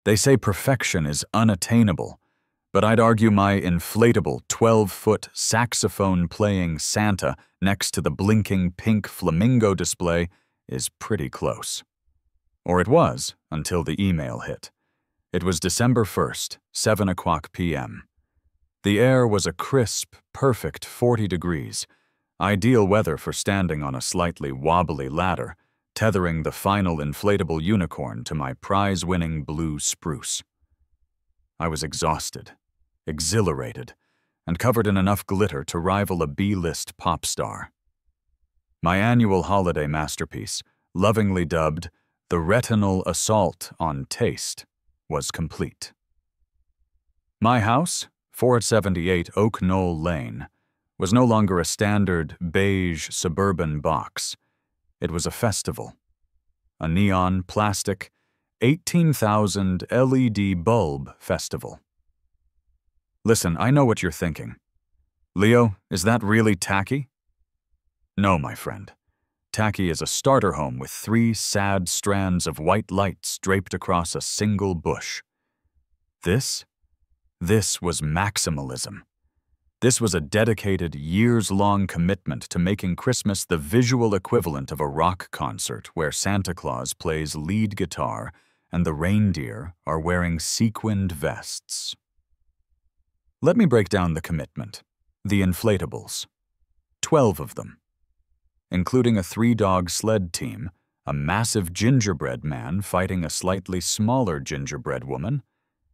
They say perfection is unattainable, but I'd argue my inflatable 12-foot saxophone-playing Santa next to the blinking pink flamingo display is pretty close. Or it was, until the email hit. It was December 1st, 7:00 p.m. The air was a crisp, perfect 40 degrees, ideal weather for standing on a slightly wobbly ladder, tethering the final inflatable unicorn to my prize-winning blue spruce. I was exhausted, exhilarated, and covered in enough glitter to rival a B-list pop star. My annual holiday masterpiece, lovingly dubbed the Retinal Assault on Taste, was complete. My house, 478 Oak Knoll Lane, was no longer a standard beige suburban box. It was a festival. A neon, plastic, 18,000 LED bulb festival. Listen, I know what you're thinking. Leo, is that really Tacky? No, my friend. Tacky is a starter home with 3 sad strands of white lights draped across a single bush. This was maximalism. This was a dedicated, years-long commitment to making Christmas the visual equivalent of a rock concert where Santa Claus plays lead guitar and the reindeer are wearing sequined vests. Let me break down the commitment. The inflatables. 12 of them. Including a 3-dog sled team, a massive gingerbread man fighting a slightly smaller gingerbread woman,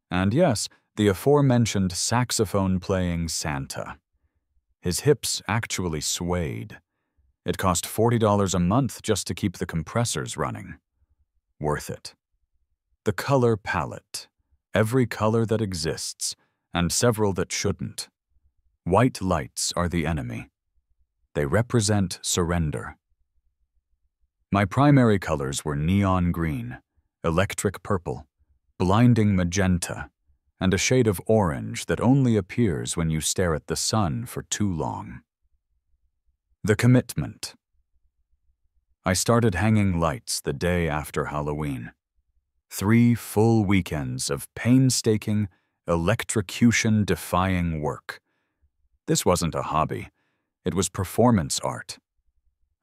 and yes, the aforementioned saxophone-playing Santa. His hips actually swayed. It cost $40 a month just to keep the compressors running. Worth it. The color palette. Every color that exists, and several that shouldn't. White lights are the enemy. They represent surrender. My primary colors were neon green, electric purple, blinding magenta, and a shade of orange that only appears when you stare at the sun for too long. The commitment. I started hanging lights the day after Halloween. 3 full weekends of painstaking, electrocution-defying work. This wasn't a hobby. It was performance art.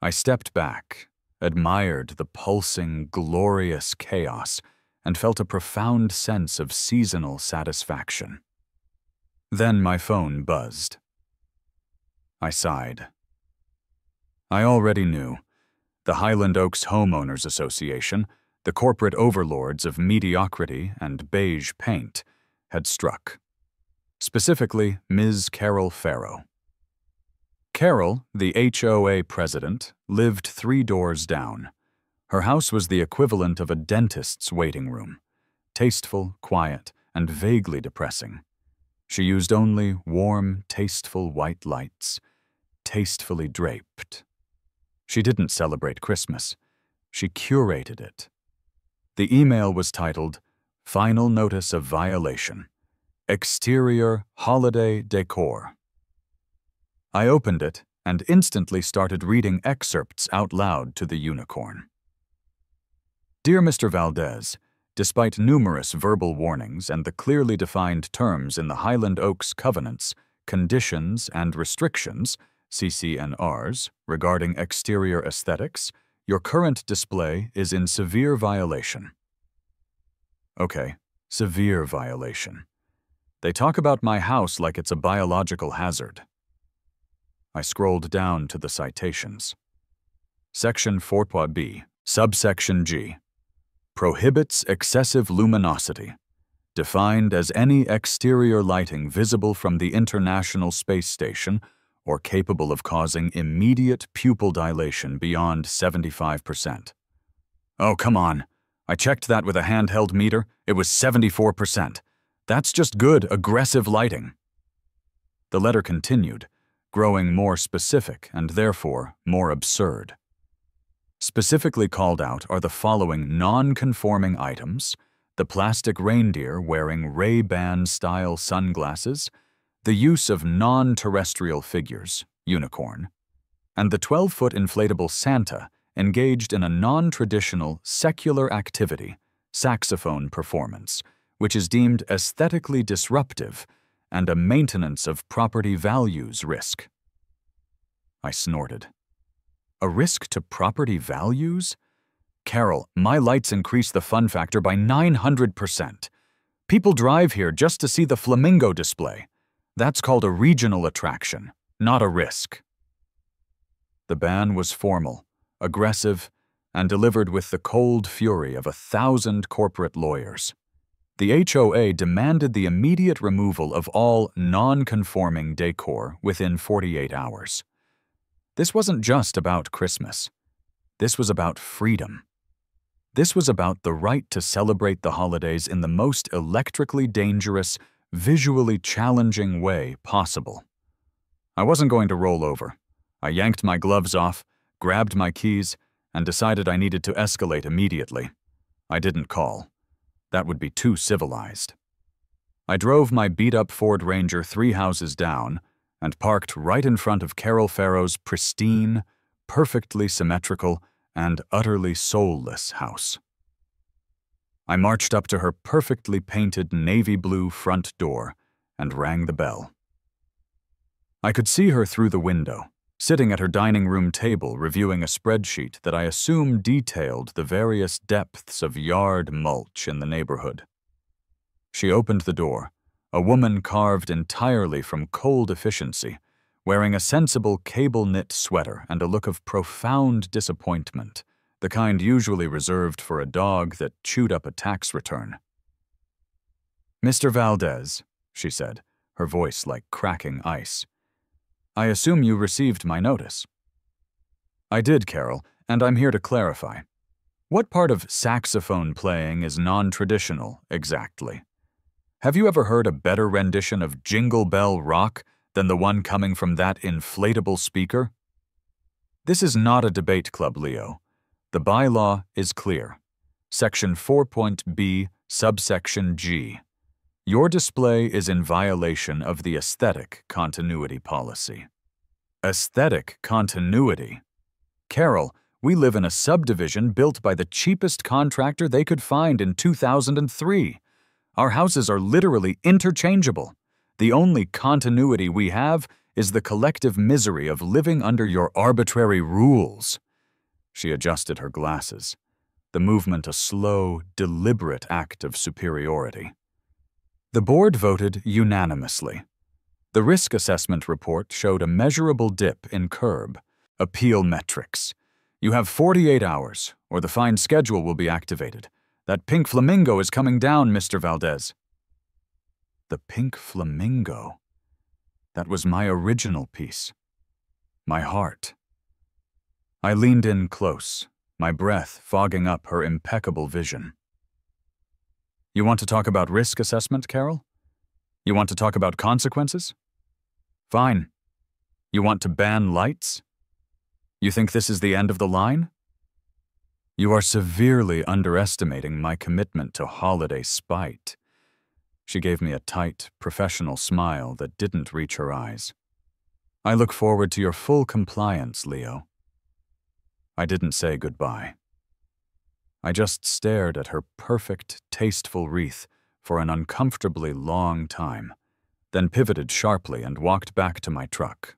I stepped back, admired the pulsing, glorious chaos, and felt a profound sense of seasonal satisfaction. Then my phone buzzed. I sighed. I already knew. The Highland Oaks Homeowners Association, the corporate overlords of mediocrity and beige paint, had struck. Specifically, Ms. Carol Farrow. Carol, the HOA president, lived 3 doors down. Her house was the equivalent of a dentist's waiting room, tasteful, quiet, and vaguely depressing. She used only warm, tasteful white lights, tastefully draped. She didn't celebrate Christmas. She curated it. The email was titled, Final Notice of Violation. Exterior Holiday Decor. I opened it and instantly started reading excerpts out loud to the unicorn. Dear Mr. Valdez, despite numerous verbal warnings and the clearly defined terms in the Highland Oaks Covenants, Conditions and Restrictions, CC&Rs, regarding exterior aesthetics, your current display is in severe violation. Okay, severe violation. They talk about my house like it's a biological hazard. I scrolled down to the citations. Section 4.b, subsection G. Prohibits excessive luminosity, defined as any exterior lighting visible from the International Space Station or capable of causing immediate pupil dilation beyond 75%. Oh, come on. I checked that with a handheld meter. It was 74%. That's just good, aggressive lighting. The letter continued, growing more specific and therefore more absurd. Specifically called out are the following non-conforming items: the plastic reindeer wearing Ray-Ban-style sunglasses, the use of non-terrestrial figures, unicorn, and the 12-foot inflatable Santa engaged in a non-traditional secular activity, saxophone performance, which is deemed aesthetically disruptive and a maintenance of property values risk. I snorted. A risk to property values? Carol, my lights increase the fun factor by 900%. People drive here just to see the flamingo display. That's called a regional attraction, not a risk. The ban was formal, aggressive, and delivered with the cold fury of 1,000 corporate lawyers. The HOA demanded the immediate removal of all non-conforming decor within 48 hours. This wasn't just about Christmas. This was about freedom. This was about the right to celebrate the holidays in the most electrically dangerous, visually challenging way possible. I wasn't going to roll over. I yanked my gloves off, grabbed my keys, and decided I needed to escalate immediately. I didn't call. That would be too civilized. I drove my beat-up Ford Ranger 3 houses down and parked right in front of Carol Farrow's pristine, perfectly symmetrical, and utterly soulless house. I marched up to her perfectly painted navy blue front door and rang the bell. I could see her through the window, sitting at her dining room table reviewing a spreadsheet that I assume detailed the various depths of yard mulch in the neighborhood. She opened the door, a woman carved entirely from cold efficiency, wearing a sensible cable-knit sweater and a look of profound disappointment, the kind usually reserved for a dog that chewed up a tax return. "Mr. Valdez," she said, her voice like cracking ice. "I assume you received my notice." "I did, Carol, and I'm here to clarify. What part of saxophone playing is non-traditional, exactly? Have you ever heard a better rendition of Jingle Bell Rock than the one coming from that inflatable speaker?" This is not a debate club, Leo. The bylaw is clear. Section 4.b, subsection G. Your display is in violation of the aesthetic continuity policy. Aesthetic continuity? Carol, we live in a subdivision built by the cheapest contractor they could find in 2003. Our houses are literally interchangeable. The only continuity we have is the collective misery of living under your arbitrary rules. She adjusted her glasses, the movement a slow, deliberate act of superiority. The board voted unanimously. The risk assessment report showed a measurable dip in curb. Appeal metrics. You have 48 hours, or the fine schedule will be activated. That pink flamingo is coming down, Mr. Valdez. The pink flamingo. That was my original piece. My heart. I leaned in close, my breath fogging up her impeccable vision. You want to talk about risk assessment, Carol? You want to talk about consequences? Fine. You want to ban lights? You think this is the end of the line? You are severely underestimating my commitment to holiday spite. She gave me a tight, professional smile that didn't reach her eyes. I look forward to your full compliance, Leo. I didn't say goodbye. I just stared at her perfect, tasteful wreath for an uncomfortably long time, then pivoted sharply and walked back to my truck.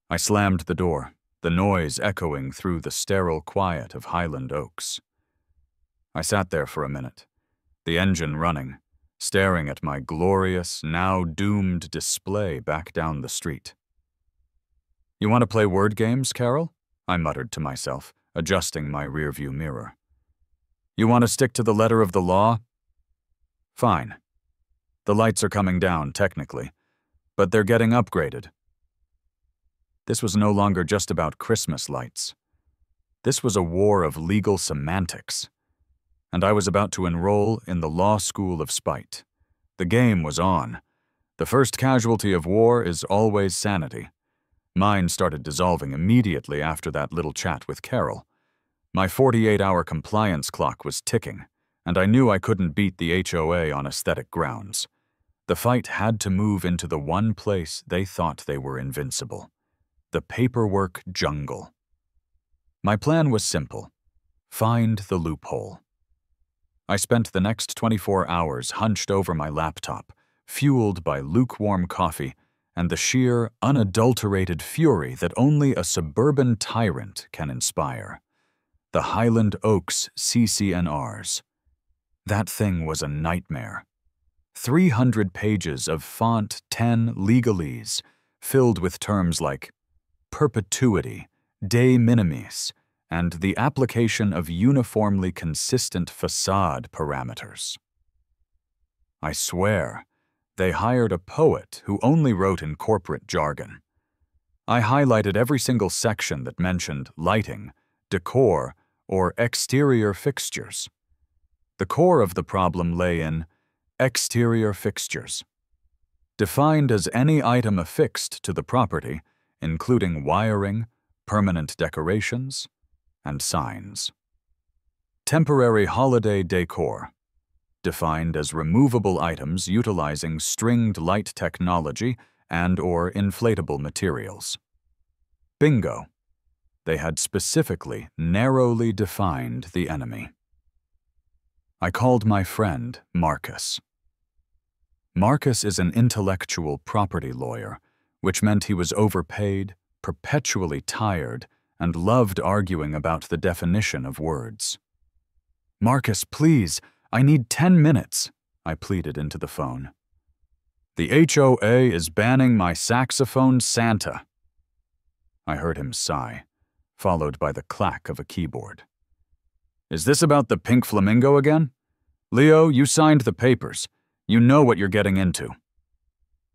I slammed the door, the noise echoing through the sterile quiet of Highland Oaks. I sat there for a minute, the engine running, staring at my glorious, now doomed display back down the street. You want to play word games, Carol? I muttered to myself, adjusting my rearview mirror. You want to stick to the letter of the law? Fine. The lights are coming down, technically, but they're getting upgraded. This was no longer just about Christmas lights. This was a war of legal semantics, and I was about to enroll in the law school of spite. The game was on. The first casualty of war is always sanity. Mine started dissolving immediately after that little chat with Carol. My 48-hour compliance clock was ticking, and I knew I couldn't beat the HOA on aesthetic grounds. The fight had to move into the one place they thought they were invincible: the paperwork jungle. My plan was simple: find the loophole. I spent the next 24 hours hunched over my laptop, fueled by lukewarm coffee and the sheer, unadulterated fury that only a suburban tyrant can inspire. The Highland Oaks CCNRs. That thing was a nightmare. 300 pages of font 10 legalese, filled with terms like perpetuity, de minimis, and the application of uniformly consistent facade parameters. I swear, they hired a poet who only wrote in corporate jargon. I highlighted every single section that mentioned lighting, decor, or exterior fixtures. The core of the problem lay in exterior fixtures, defined as any item affixed to the property, including wiring, permanent decorations, and signs. Temporary holiday decor, defined as removable items utilizing stringed light technology and/or inflatable materials. Bingo. They had specifically, narrowly defined the enemy. I called my friend Marcus. Marcus is an intellectual property lawyer, which meant he was overpaid, perpetually tired, and loved arguing about the definition of words. "Marcus, please, I need 10 minutes, I pleaded into the phone. "The HOA is banning my saxophone Santa." I heard him sigh, followed by the clack of a keyboard. "Is this about the pink flamingo again? Leo, you signed the papers. You know what you're getting into."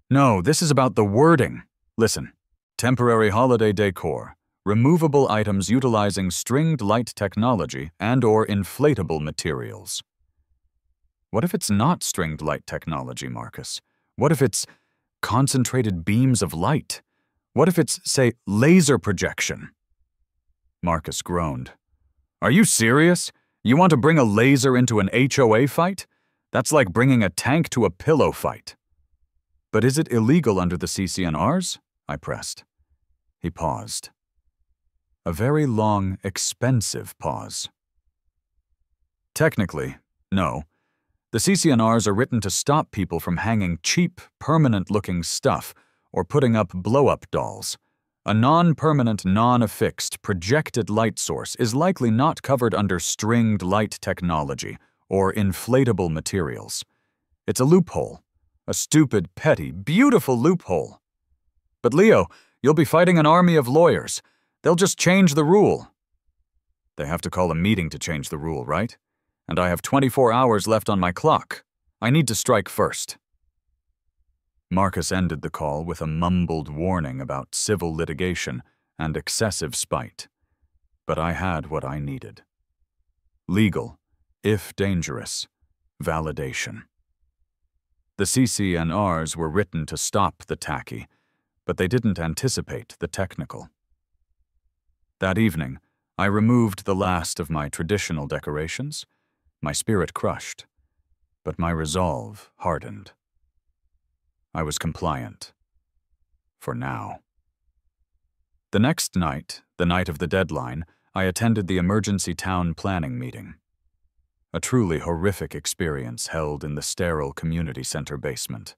"No, this is about the wording. Listen, temporary holiday decor, removable items utilizing stringed light technology and/or inflatable materials." What if it's not stringed light technology, Marcus? What if it's concentrated beams of light? What if it's, say, laser projection? Marcus groaned. "Are you serious? You want to bring a laser into an HOA fight? That's like bringing a tank to a pillow fight." "But is it illegal under the CCNRs?" I pressed. He paused. A very long, expensive pause. "Technically, no. The CCNRs are written to stop people from hanging cheap, permanent-looking stuff or putting up blow-up dolls. A non-permanent, non-affixed, projected light source is likely not covered under stringed light technology or inflatable materials. It's a loophole. A stupid, petty, beautiful loophole. But Leo, you'll be fighting an army of lawyers. They'll just change the rule." "They have to call a meeting to change the rule, right? And I have 24 hours left on my clock. I need to strike first." Marcus ended the call with a mumbled warning about civil litigation and excessive spite. But I had what I needed. Legal, if dangerous, validation. The CCNRs were written to stop the tacky, but they didn't anticipate the technical. That evening, I removed the last of my traditional decorations, my spirit crushed, but my resolve hardened. I was compliant. For now. The next night, the night of the deadline, I attended the emergency town planning meeting. A truly horrific experience held in the sterile community center basement.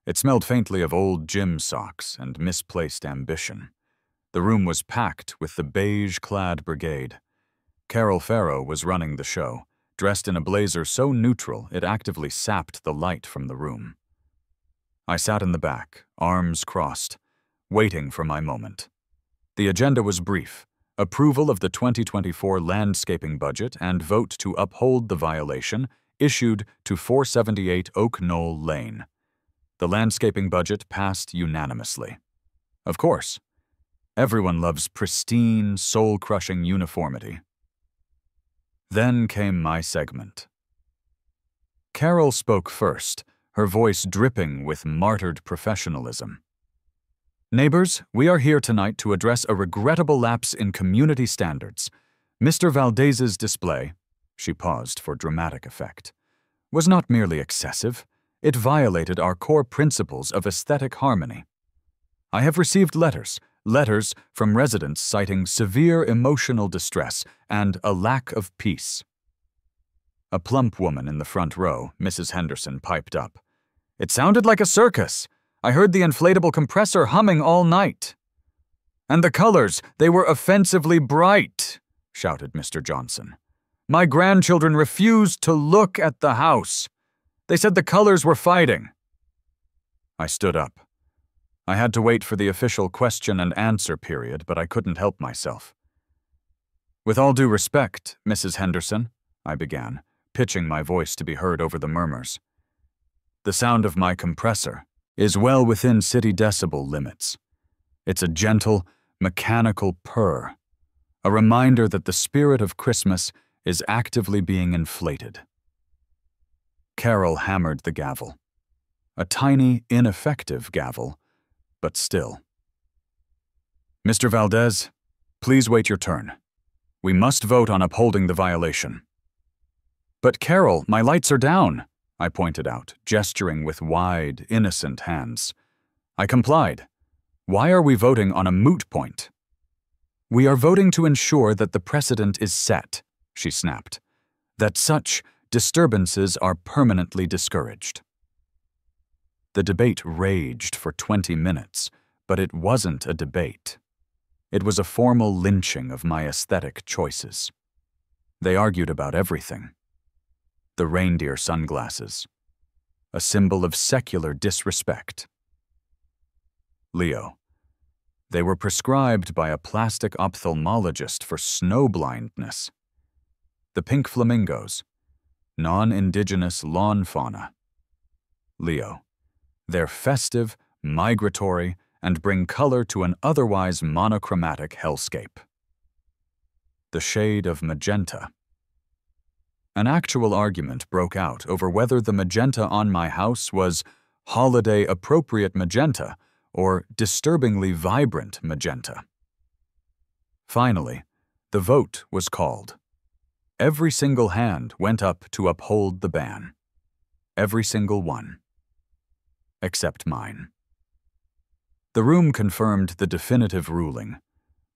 It smelled faintly of old gym socks and misplaced ambition. The room was packed with the beige-clad brigade. Carol Farrow was running the show, dressed in a blazer so neutral it actively sapped the light from the room. I sat in the back, arms crossed, waiting for my moment. The agenda was brief: approval of the 2024 landscaping budget and vote to uphold the violation issued to 478 Oak Knoll Lane. The landscaping budget passed unanimously. Of course. Everyone loves pristine, soul-crushing uniformity. Then came my segment. Carol spoke first, her voice dripping with martyred professionalism. "Neighbors, we are here tonight to address a regrettable lapse in community standards. Mr. Valdez's display," she paused for dramatic effect, "was not merely excessive, it violated our core principles of aesthetic harmony. I have received letters from residents citing severe emotional distress and a lack of peace." A plump woman in the front row, Mrs. Henderson, piped up. "It sounded like a circus. I heard the inflatable compressor humming all night." "And the colors, they were offensively bright," shouted Mr. Johnson. "My grandchildren refused to look at the house. They said the colors were fighting." I stood up. I had to wait for the official question and answer period, but I couldn't help myself. "With all due respect, Mrs. Henderson," I began, pitching my voice to be heard over the murmurs. "The sound of my compressor is well within city decibel limits. It's a gentle, mechanical purr, a reminder that the spirit of Christmas is actively being inflated." Carol hammered the gavel. A tiny, ineffective gavel, but still. "Mr. Valdez, please wait your turn. We must vote on upholding the violation." "But Carol, my lights are down," I pointed out, gesturing with wide, innocent hands. I complied. "Why are we voting on a moot point?" "We are voting to ensure that the precedent is set," she snapped, "that such disturbances are permanently discouraged." The debate raged for 20 minutes, but it wasn't a debate. It was a formal lynching of my aesthetic choices. They argued about everything. The reindeer sunglasses, a symbol of secular disrespect. Leo. They were prescribed by a plastic ophthalmologist for snowblindness. The pink flamingos, non-indigenous lawn fauna. Leo. They're festive, migratory, and bring color to an otherwise monochromatic hellscape. The shade of magenta. An actual argument broke out over whether the magenta on my house was holiday-appropriate magenta or disturbingly vibrant magenta. Finally, the vote was called. Every single hand went up to uphold the ban. Every single one. Except mine. The room confirmed the definitive ruling.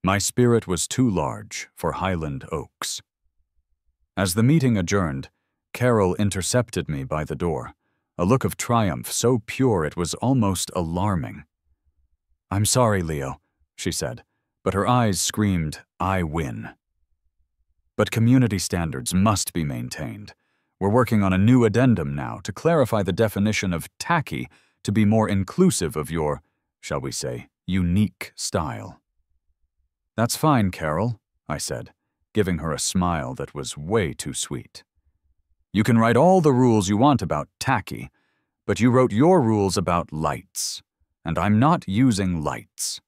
My spirit was too large for Highland oaks. As the meeting adjourned, Carol intercepted me by the door, a look of triumph so pure it was almost alarming. "I'm sorry, Leo," she said, but her eyes screamed, "I win." But community standards must be maintained. We're working on a new addendum now to clarify the definition of tacky to be more inclusive of your, shall we say, unique style. "That's fine, Carol," I said, giving her a smile that was way too sweet. "You can write all the rules you want about tacky, but you wrote your rules about lights, and I'm not using lights."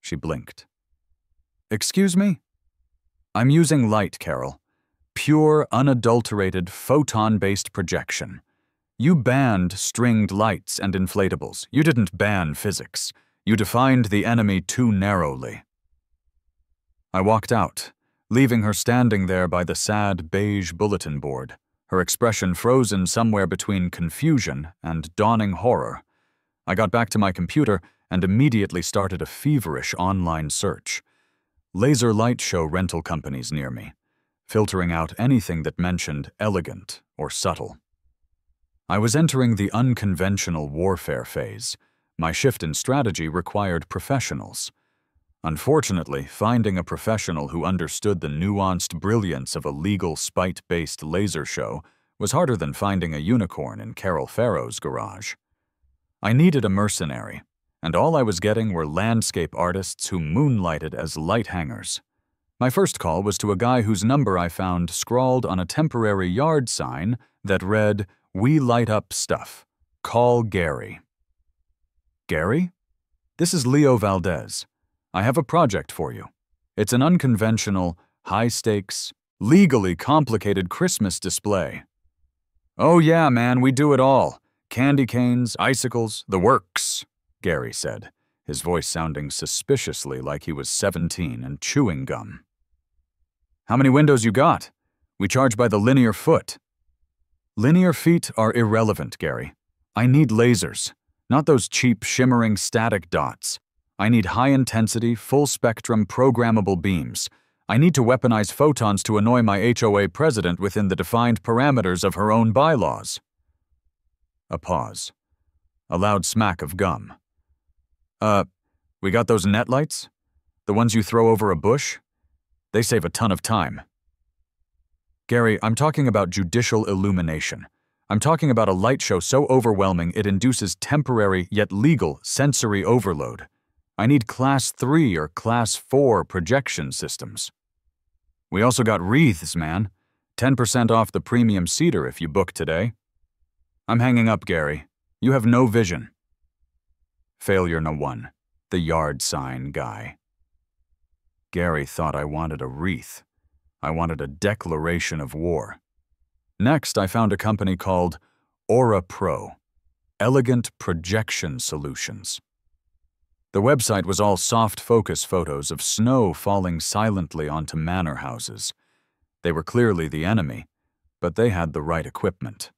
She blinked. "Excuse me?" "I'm using light, Carol. Pure, unadulterated, photon-based projection. You banned stringed lights and inflatables. You didn't ban physics. You defined the enemy too narrowly." I walked out, leaving her standing there by the sad beige bulletin board, her expression frozen somewhere between confusion and dawning horror. I got back to my computer and immediately started a feverish online search. Laser light show rental companies near me, filtering out anything that mentioned elegant or subtle. I was entering the unconventional warfare phase. My shift in strategy required professionals. Unfortunately, finding a professional who understood the nuanced brilliance of a legal spite-based laser show was harder than finding a unicorn in Carol Farrow's garage. I needed a mercenary, and all I was getting were landscape artists who moonlighted as light hangers. My first call was to a guy whose number I found scrawled on a temporary yard sign that read, "We light up stuff. Call Gary." "Gary? This is Leo Valdez. I have a project for you. It's an unconventional, high-stakes, legally complicated Christmas display." "Oh yeah, man, we do it all. Candy canes, icicles, the works," Gary said, his voice sounding suspiciously like he was 17 and chewing gum. "How many windows you got? We charge by the linear foot." "Linear feet are irrelevant, Gary. I need lasers, not those cheap, shimmering static dots. I need high-intensity, full-spectrum programmable beams. I need to weaponize photons to annoy my HOA president within the defined parameters of her own bylaws. A pause. A loud smack of gum. We got those net lights? The ones you throw over a bush? They save a ton of time. Gary, I'm talking about judicial illumination. I'm talking about a light show so overwhelming it induces temporary yet legal sensory overload. I need Class 3 or Class 4 projection systems. We also got wreaths, man. 10% off the premium cedar if you book today. I'm hanging up, Gary. You have no vision. Failure No. 1, the yard sign guy. Gary thought I wanted a wreath. I wanted a declaration of war. Next, I found a company called Aura Pro, Elegant Projection Solutions. The website was all soft focus photos of snow falling silently onto manor houses. They were clearly the enemy, but they had the right equipment.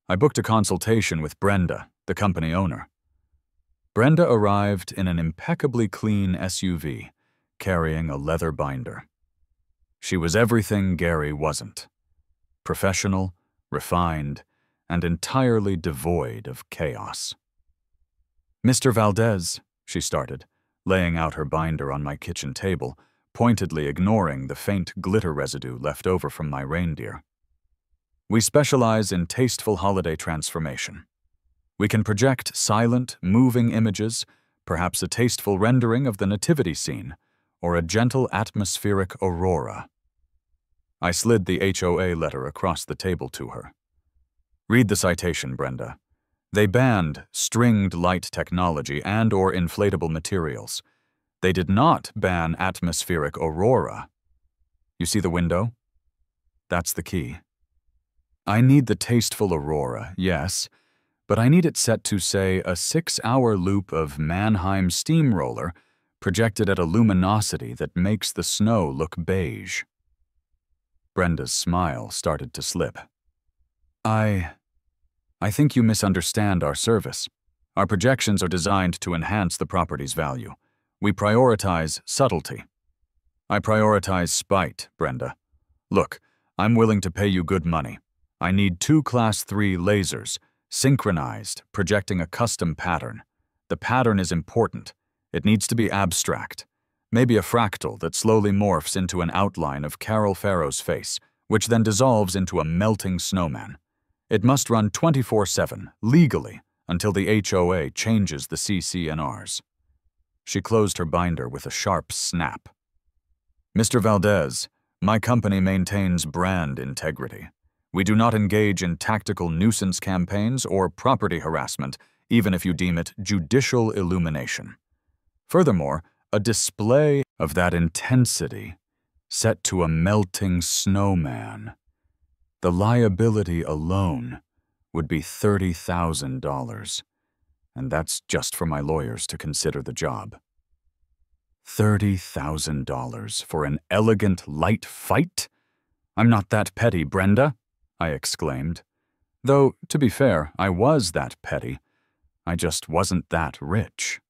I booked a consultation with Brenda, the company owner. Brenda arrived in an impeccably clean SUV, carrying a leather binder. She was everything Gary wasn't. Professional, refined, and entirely devoid of chaos. Mr. Valdez, she started, laying out her binder on my kitchen table, pointedly ignoring the faint glitter residue left over from my reindeer. We specialize in tasteful holiday transformation. We can project silent, moving images, perhaps a tasteful rendering of the nativity scene, or a gentle atmospheric aurora. I slid the HOA letter across the table to her. Read the citation, Brenda. They banned stringed light technology and/or inflatable materials. They did not ban atmospheric aurora. You see the window? That's the key. I need the tasteful aurora, yes, but I need it set to, say, a 6-hour loop of Mannheim steamroller projected at a luminosity that makes the snow look beige. Brenda's smile started to slip. I think you misunderstand our service. Our projections are designed to enhance the property's value. We prioritize subtlety. I prioritize spite, Brenda. Look, I'm willing to pay you good money. I need 2 Class 3 lasers, synchronized, projecting a custom pattern. The pattern is important. It needs to be abstract. Maybe a fractal that slowly morphs into an outline of Carol Farrow's face, which then dissolves into a melting snowman. It must run 24/7, legally, until the HOA changes the CC&Rs. She closed her binder with a sharp snap. Mr. Valdez, my company maintains brand integrity. We do not engage in tactical nuisance campaigns or property harassment, even if you deem it judicial illumination. Furthermore, a display of that intensity set to a melting snowman. The liability alone would be $30,000, and that's just for my lawyers to consider the job. $30,000 for an elegant light fight? I'm not that petty, Brenda, I exclaimed. Though, to be fair, I was that petty. I just wasn't that rich.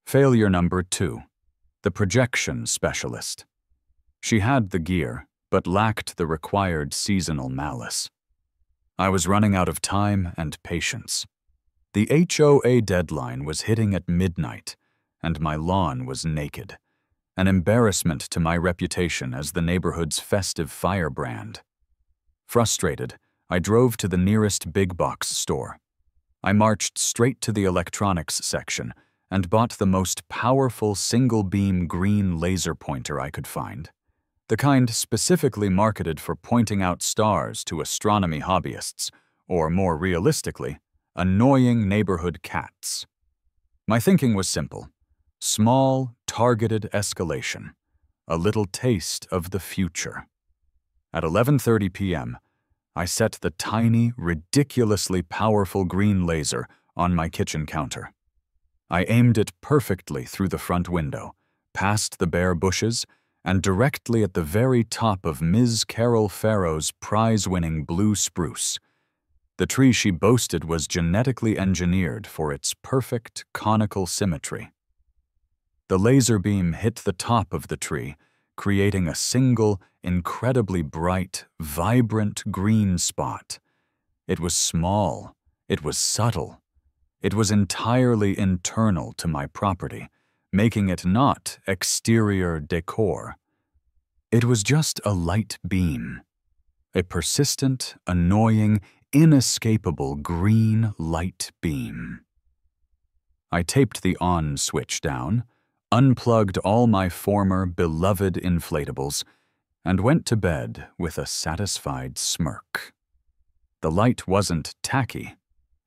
Failure number 2, the projection specialist. She had the gear, but lacked the required seasonal malice. I was running out of time and patience. The HOA deadline was hitting at midnight, and my lawn was naked, an embarrassment to my reputation as the neighborhood's festive firebrand. Frustrated, I drove to the nearest big box store. I marched straight to the electronics section and bought the most powerful single-beam green laser pointer I could find, the kind specifically marketed for pointing out stars to astronomy hobbyists, or more realistically, annoying neighborhood cats. My thinking was simple. Small, targeted escalation. A little taste of the future. At 11:30 p.m., I set the tiny, ridiculously powerful green laser on my kitchen counter. I aimed it perfectly through the front window, past the bare bushes, and directly at the very top of Ms. Carol Farrow's prize-winning blue spruce. The tree she boasted was genetically engineered for its perfect conical symmetry. The laser beam hit the top of the tree, creating a single, incredibly bright, vibrant green spot. It was small. It was subtle. It was entirely internal to my property, making it not exterior decor. It was just a light beam. A persistent, annoying, inescapable green light beam. I taped the on switch down, unplugged all my former beloved inflatables, and went to bed with a satisfied smirk. The light wasn't tacky.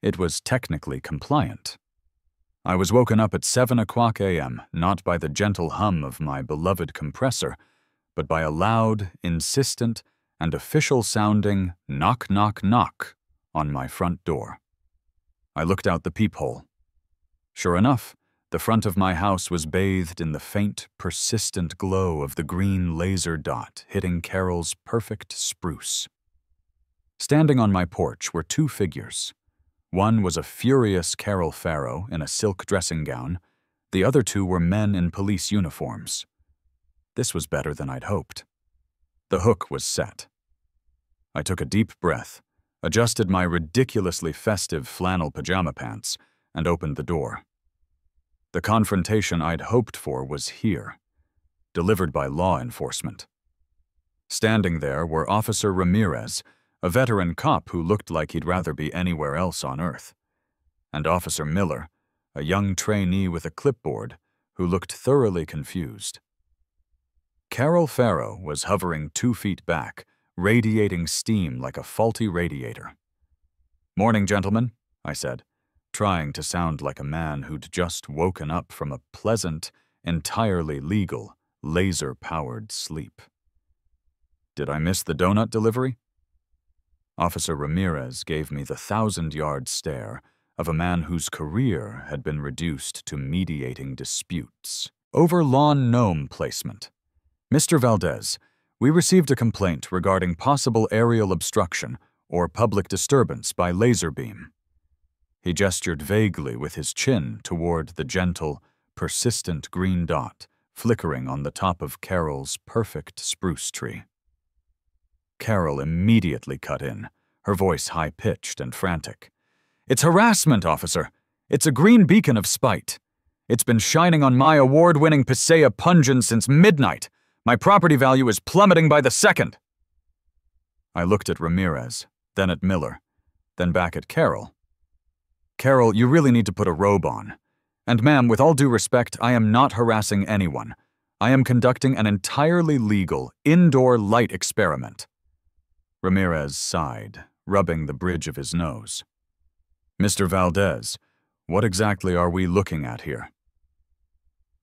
It was technically compliant. I was woken up at 7 o'clock a.m., not by the gentle hum of my beloved compressor, but by a loud, insistent, and official-sounding knock, knock, knock on my front door. I looked out the peephole. Sure enough, the front of my house was bathed in the faint, persistent glow of the green laser dot hitting Carol's perfect spruce. Standing on my porch were two figures. One was a furious Carol Farrow in a silk dressing gown. The other two were men in police uniforms. This was better than I'd hoped. The hook was set. I took a deep breath, adjusted my ridiculously festive flannel pajama pants, and opened the door. The confrontation I'd hoped for was here, delivered by law enforcement. Standing there were Officer Ramirez, a veteran cop who looked like he'd rather be anywhere else on Earth, and Officer Miller, a young trainee with a clipboard who looked thoroughly confused. Carol Farrow was hovering 2 feet back, radiating steam like a faulty radiator. "Morning, gentlemen," I said, trying to sound like a man who'd just woken up from a pleasant, entirely legal, laser-powered sleep. Did I miss the donut delivery? Officer Ramirez gave me the 1,000-yard stare of a man whose career had been reduced to mediating disputes over lawn gnome placement. "Mr. Valdez, we received a complaint regarding possible aerial obstruction or public disturbance by laser beam." He gestured vaguely with his chin toward the gentle, persistent green dot flickering on the top of Carol's perfect spruce tree. Carol immediately cut in, her voice high-pitched and frantic. "It's harassment, officer. It's a green beacon of spite. It's been shining on my award-winning Pasea Pungeon since midnight. My property value is plummeting by the second." I looked at Ramirez, then at Miller, then back at Carol. "Carol, you really need to put a robe on. And ma'am, with all due respect, I am not harassing anyone. I am conducting an entirely legal, indoor light experiment." Ramirez sighed, rubbing the bridge of his nose. "Mr. Valdez, what exactly are we looking at here?"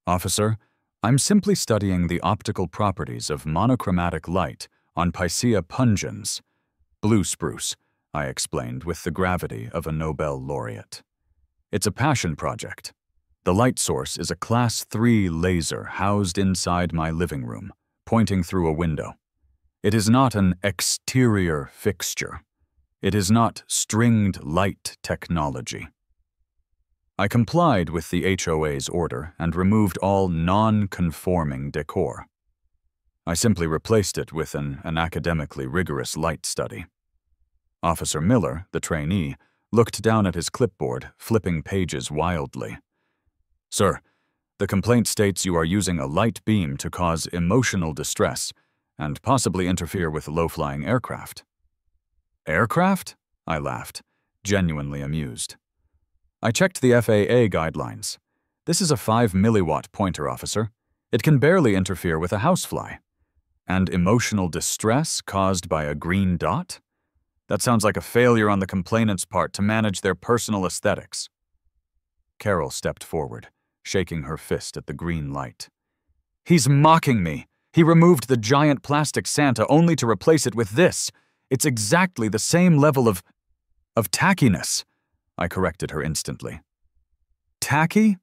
"Officer, I'm simply studying the optical properties of monochromatic light on Pasea pungens, blue spruce," I explained with the gravity of a Nobel laureate. "It's a passion project. The light source is a Class 3 laser housed inside my living room, pointing through a window. It is not an exterior fixture. It is not stringed light technology." I complied with the HOA's order and removed all non-conforming decor. I simply replaced it with an academically rigorous light study. Officer Miller, the trainee, looked down at his clipboard, flipping pages wildly. "Sir, the complaint states you are using a light beam to cause emotional distress and possibly interfere with low-flying aircraft." "Aircraft?" I laughed, genuinely amused. "I checked the FAA guidelines. This is a 5 milliwatt pointer, officer. It can barely interfere with a housefly. And emotional distress caused by a green dot? That sounds like a failure on the complainant's part to manage their personal aesthetics." Carol stepped forward, shaking her fist at the green light. "He's mocking me. He removed the giant plastic Santa only to replace it with this. It's exactly the same level of tackiness," I corrected her instantly. "Tacky?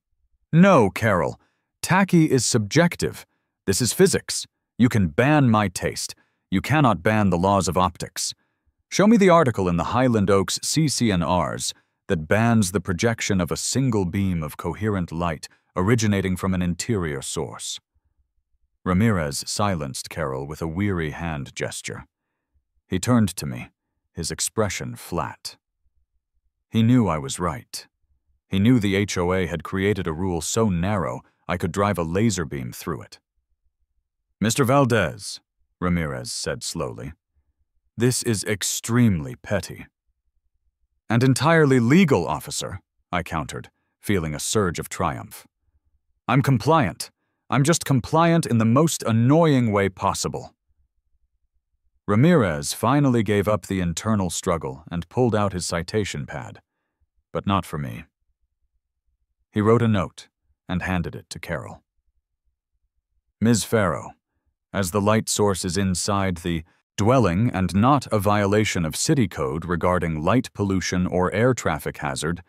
No, Carol. Tacky is subjective. This is physics. You can ban my taste. You cannot ban the laws of optics. Show me the article in the Highland Oaks CCNRs that bans the projection of a single beam of coherent light originating from an interior source." Ramirez silenced Carol with a weary hand gesture. He turned to me, his expression flat. He knew I was right. He knew the HOA had created a rule so narrow I could drive a laser beam through it. "Mr. Valdez," Ramirez said slowly, "this is extremely petty." "And entirely legal, officer," I countered, feeling a surge of triumph. "I'm compliant. I'm just compliant in the most annoying way possible." Ramirez finally gave up the internal struggle and pulled out his citation pad, but not for me. He wrote a note and handed it to Carol. "Ms. Farrow, as the light source is inside the dwelling and not a violation of city code regarding light pollution or air traffic hazard,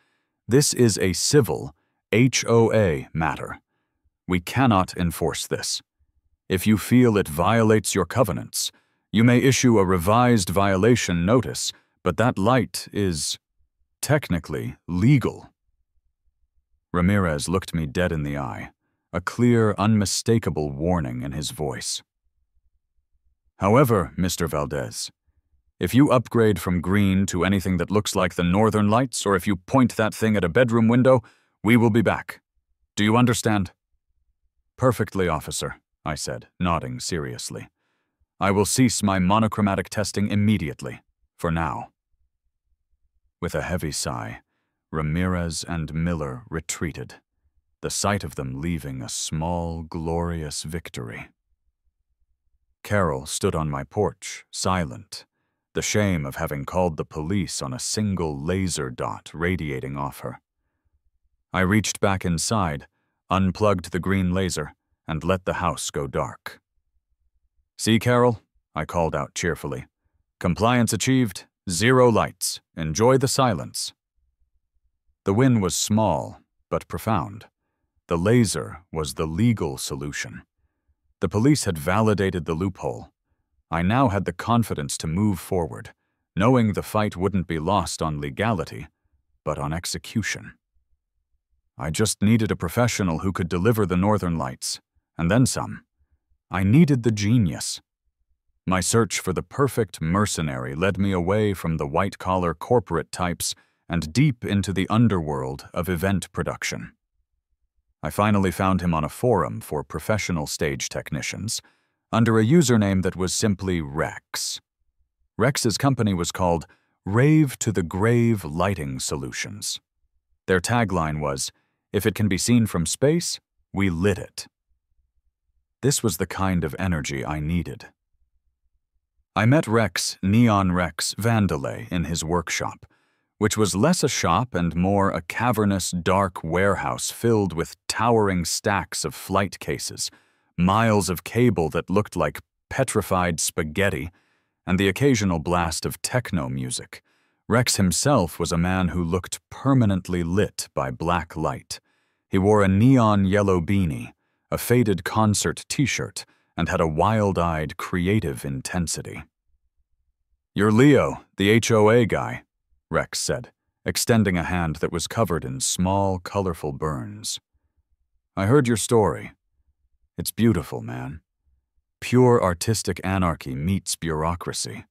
this is a civil HOA matter. We cannot enforce this. If you feel it violates your covenants, you may issue a revised violation notice, but that light is technically legal." Ramirez looked me dead in the eye, a clear, unmistakable warning in his voice. "However, Mr. Valdez, if you upgrade from green to anything that looks like the Northern Lights, or if you point that thing at a bedroom window, we will be back. Do you understand?" "Perfectly, officer," I said, nodding seriously. "I will cease my monochromatic testing immediately, for now." With a heavy sigh, Ramirez and Miller retreated, the sight of them leaving a small, glorious victory. Carol stood on my porch, silent, the shame of having called the police on a single laser dot radiating off her. I reached back inside, unplugged the green laser, and let the house go dark. "See, Carol," I called out cheerfully. "Compliance achieved, 0 lights. Enjoy the silence." The win was small, but profound. The laser was the legal solution. The police had validated the loophole. I now had the confidence to move forward, knowing the fight wouldn't be lost on legality, but on execution. I just needed a professional who could deliver the Northern Lights, and then some. I needed the genius. My search for the perfect mercenary led me away from the white-collar corporate types and deep into the underworld of event production. I finally found him on a forum for professional stage technicians, under a username that was simply Rex. Rex's company was called Rave to the Grave Lighting Solutions. Their tagline was, "If it can be seen from space, we lit it." This was the kind of energy I needed. I met Neon Rex Vandelay in his workshop, which was less a shop and more a cavernous, dark warehouse filled with towering stacks of flight cases, miles of cable that looked like petrified spaghetti, and the occasional blast of techno music. Rex himself was a man who looked permanently lit by black light. He wore a neon yellow beanie, a faded concert t-shirt, and had a wild-eyed, creative intensity. "You're Leo, the HOA guy," Rex said, extending a hand that was covered in small, colorful burns. "I heard your story. It's beautiful, man. Pure artistic anarchy meets bureaucracy.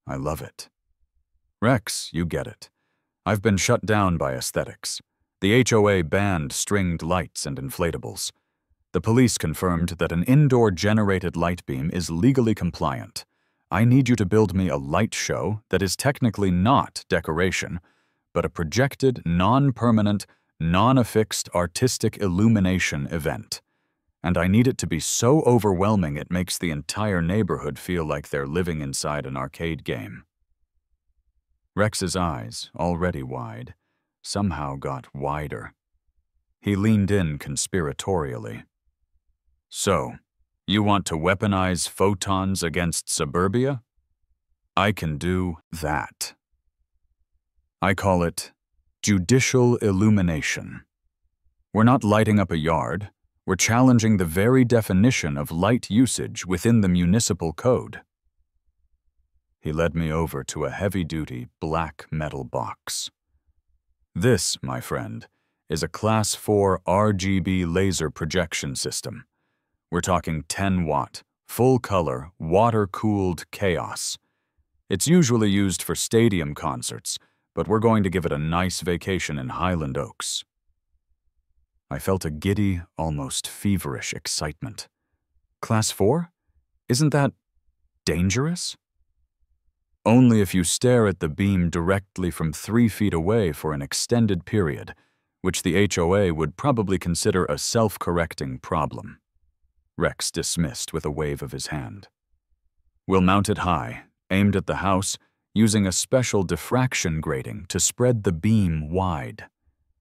I love it. Rex, you get it. I've been shut down by aesthetics. The HOA banned stringed lights and inflatables. The police confirmed that an indoor-generated light beam is legally compliant. I need you to build me a light show that is technically not decoration, but a projected, non-permanent, non-affixed artistic illumination event. And I need it to be so overwhelming it makes the entire neighborhood feel like they're living inside an arcade game." Rex's eyes, already wide, somehow got wider. He leaned in conspiratorially. "So, you want to weaponize photons against suburbia? I can do that. I call it judicial illumination. We're not lighting up a yard. We're challenging the very definition of light usage within the municipal code." He led me over to a heavy-duty black metal box. "This, my friend, is a Class 4 RGB laser projection system. We're talking 10-watt, full-color, water-cooled chaos. It's usually used for stadium concerts, but we're going to give it a nice vacation in Highland Oaks. I felt a giddy, almost feverish excitement. Class 4? Isn't that dangerous? Only if you stare at the beam directly from 3 feet away for an extended period, which the HOA would probably consider a self-correcting problem. Rex dismissed with a wave of his hand. We'll mount it high, aimed at the house, using a special diffraction grating to spread the beam wide.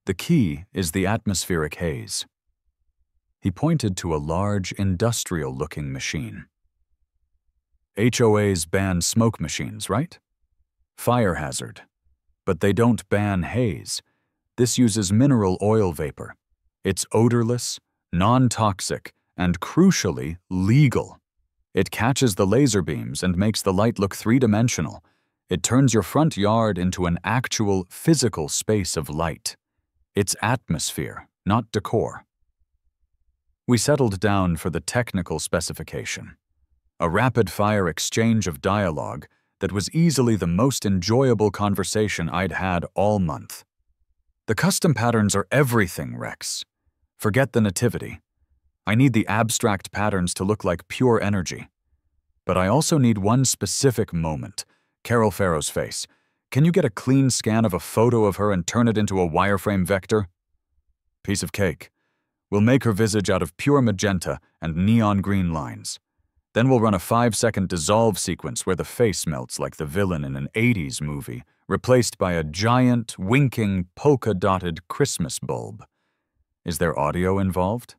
The key is the atmospheric haze. He pointed to a large, industrial-looking machine. HOAs ban smoke machines, right? Fire hazard. But they don't ban haze. This uses mineral oil vapor. It's odorless, non-toxic, and crucially, legal. It catches the laser beams and makes the light look three-dimensional. It turns your front yard into an actual physical space of light. It's atmosphere, not decor. We settled down for the technical specification. A rapid-fire exchange of dialogue that was easily the most enjoyable conversation I'd had all month. The custom patterns are everything, Rex. Forget the nativity. I need the abstract patterns to look like pure energy. But I also need one specific moment, Carol Farrow's face. Can you get a clean scan of a photo of her and turn it into a wireframe vector? Piece of cake. We'll make her visage out of pure magenta and neon green lines. Then we'll run a 5-second dissolve sequence where the face melts like the villain in an 80s movie, replaced by a giant, winking, polka-dotted Christmas bulb. Is there audio involved?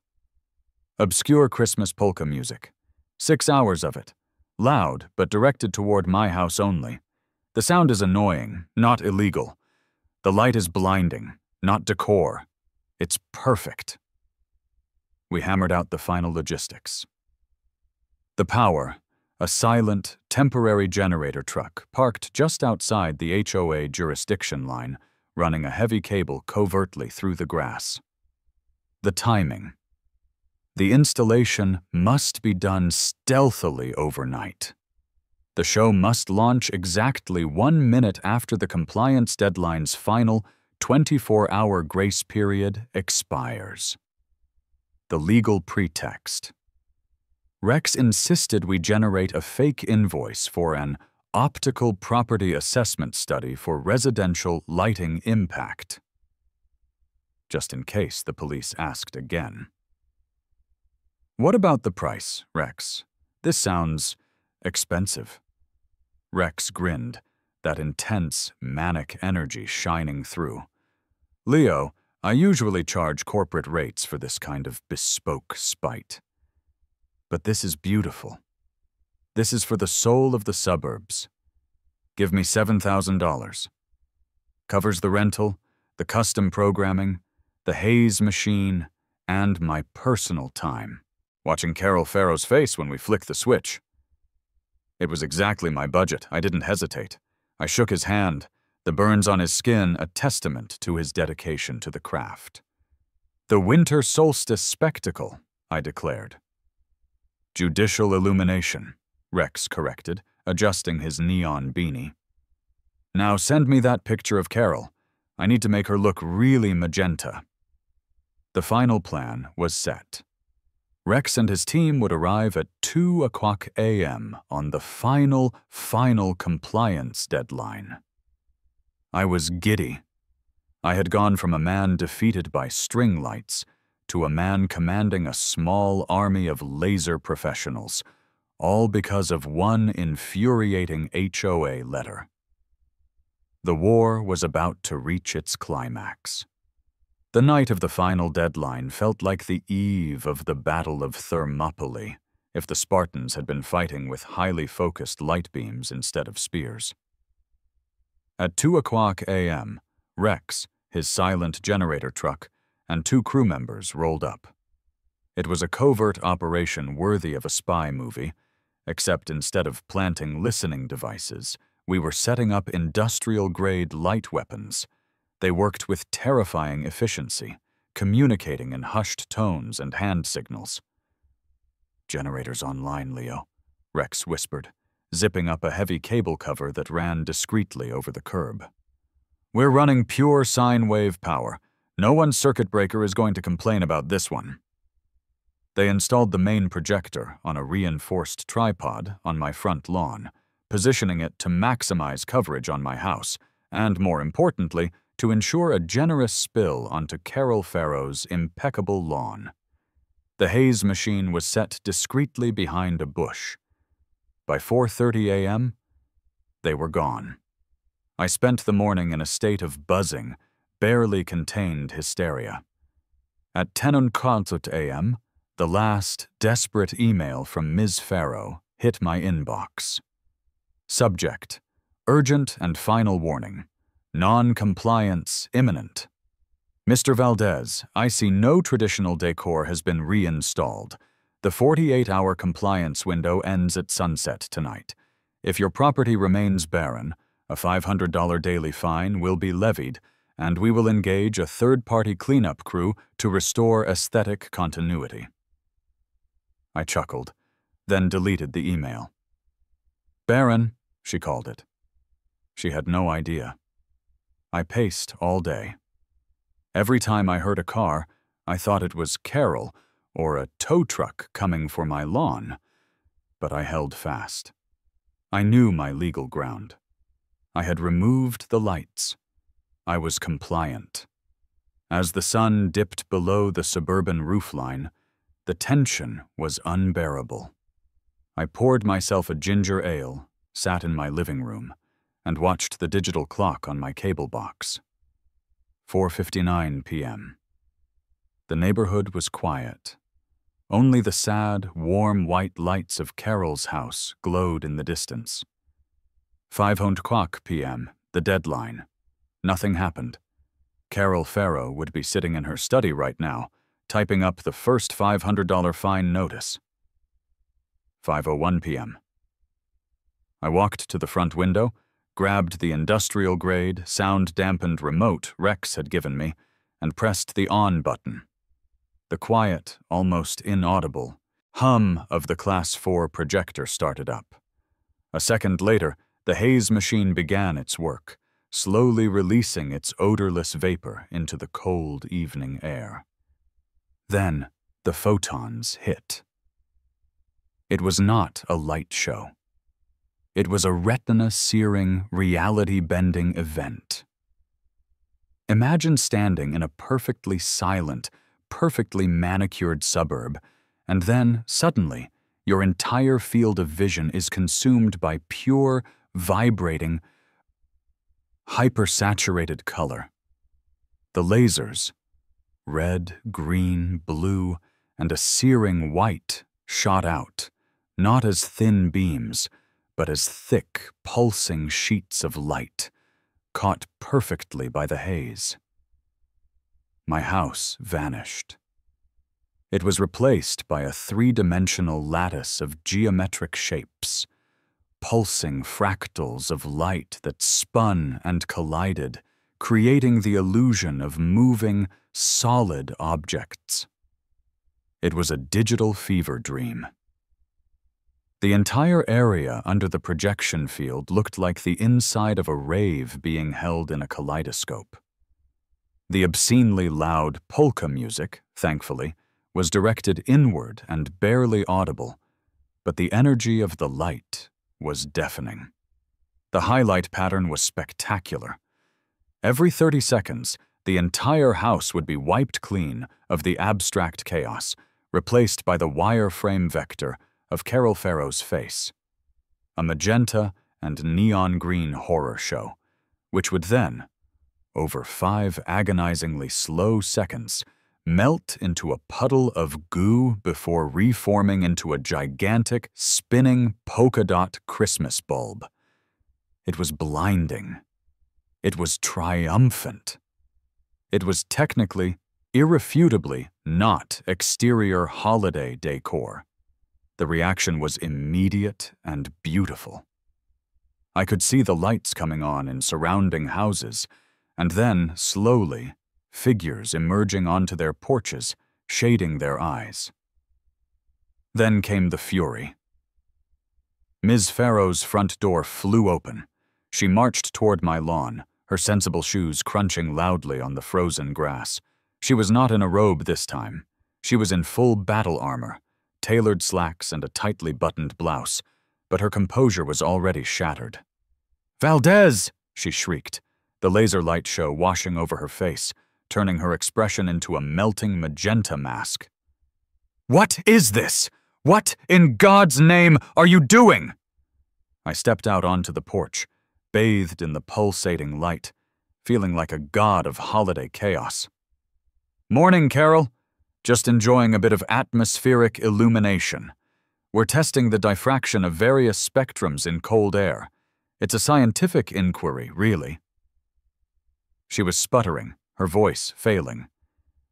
Obscure Christmas polka music. 6 hours of it. Loud, but directed toward my house only. The sound is annoying, not illegal. The light is blinding, not decor. It's perfect. We hammered out the final logistics. The power, a silent, temporary generator truck parked just outside the HOA jurisdiction line, running a heavy cable covertly through the grass. The timing. The installation must be done stealthily overnight. The show must launch exactly 1 minute after the compliance deadline's final 24-hour grace period expires. The legal pretext. Rex insisted we generate a fake invoice for an optical property assessment study for residential lighting impact. Just in case the police asked again. What about the price, Rex? This sounds expensive. Rex grinned, that intense, manic energy shining through. Leo, I usually charge corporate rates for this kind of bespoke spite. But this is beautiful. This is for the soul of the suburbs. Give me $7,000. Covers the rental, the custom programming, the haze machine, and my personal time, watching Carol Farrow's face when we flick the switch. It was exactly my budget. I didn't hesitate. I shook his hand, the burns on his skin a testament to his dedication to the craft. The winter solstice spectacle, I declared. Judicial illumination, Rex corrected, adjusting his neon beanie. Now send me that picture of Carol. I need to make her look really magenta. The final plan was set. Rex and his team would arrive at 2:00 a.m. on the final compliance deadline. I was giddy. I had gone from a man defeated by string lights to a man commanding a small army of laser professionals, all because of one infuriating HOA letter. The war was about to reach its climax. The night of the final deadline felt like the eve of the Battle of Thermopylae, if the Spartans had been fighting with highly focused light beams instead of spears. At 2:00 a.m., Rex, his silent generator truck, and 2 crew members rolled up. It was a covert operation worthy of a spy movie, except instead of planting listening devices, we were setting up industrial-grade light weapons. They worked with terrifying efficiency, communicating in hushed tones and hand signals. "Generator's online, Leo," Rex whispered, zipping up a heavy cable cover that ran discreetly over the curb. "We're running pure sine wave power. No one's circuit breaker is going to complain about this one." They installed the main projector on a reinforced tripod on my front lawn, positioning it to maximize coverage on my house, and more importantly, to ensure a generous spill onto Carol Farrow's impeccable lawn. The haze machine was set discreetly behind a bush. By 4:30 a.m., they were gone. I spent the morning in a state of buzzing, barely contained hysteria. At 10:15 a.m., the last desperate email from Ms. Farrow hit my inbox. Subject: urgent and final warning. Non-compliance imminent. Mr. Valdez, I see no traditional decor has been reinstalled. The 48-hour compliance window ends at sunset tonight. If your property remains barren, a $500 daily fine will be levied, and we will engage a third-party cleanup crew to restore aesthetic continuity. I chuckled, then deleted the email. Barren, she called it. She had no idea. I paced all day. Every time I heard a car, I thought it was Carol or a tow truck coming for my lawn. But I held fast. I knew my legal ground. I had removed the lights. I was compliant. As the sun dipped below the suburban roofline, the tension was unbearable. I poured myself a ginger ale, sat in my living room, and watched the digital clock on my cable box. 4:59 p.m. The neighborhood was quiet. Only the sad, warm white lights of Carol's house glowed in the distance. 5:00 p.m., the deadline. Nothing happened. Carol Farrow would be sitting in her study right now, typing up the first $500 fine notice. 5:01 p.m. I walked to the front window, grabbed the industrial-grade, sound-dampened remote Rex had given me, and pressed the on button. The quiet, almost inaudible, hum of the Class 4 projector started up. A second later, the haze machine began its work, slowly releasing its odorless vapor into the cold evening air. Then, the photons hit. It was not a light show. It was a retina-searing, reality-bending event. Imagine standing in a perfectly silent, perfectly manicured suburb, and then, suddenly, your entire field of vision is consumed by pure, vibrating, hypersaturated color. The lasers, red, green, blue, and a searing white, shot out, not as thin beams, but as thick, pulsing sheets of light, caught perfectly by the haze. My house vanished. It was replaced by a three-dimensional lattice of geometric shapes, pulsing fractals of light that spun and collided, creating the illusion of moving, solid objects. It was a digital fever dream. The entire area under the projection field looked like the inside of a rave being held in a kaleidoscope. The obscenely loud polka music, thankfully, was directed inward and barely audible, but the energy of the light was deafening. The highlight pattern was spectacular. Every 30 seconds, the entire house would be wiped clean of the abstract chaos, replaced by the wireframe vector of Carol Farrow's face, a magenta and neon green horror show, which would then, over 5 agonizingly slow seconds, melt into a puddle of goo before reforming into a gigantic, spinning polka dot Christmas bulb. It was blinding. It was triumphant. It was technically, irrefutably not exterior holiday decor. The reaction was immediate and beautiful. I could see the lights coming on in surrounding houses, and then, slowly, figures emerging onto their porches, shading their eyes. Then came the fury. Ms. Farrow's front door flew open. She marched toward my lawn, her sensible shoes crunching loudly on the frozen grass. She was not in a robe this time. She was in full battle armor, tailored slacks and a tightly buttoned blouse, but her composure was already shattered. "Valdez!" she shrieked, the laser light show washing over her face, turning her expression into a melting magenta mask. "What is this? What, in God's name, are you doing?" I stepped out onto the porch, bathed in the pulsating light, feeling like a god of holiday chaos. "Morning, Carol. Just enjoying a bit of atmospheric illumination. We're testing the diffraction of various spectrums in cold air. It's a scientific inquiry, really." She was sputtering, her voice failing.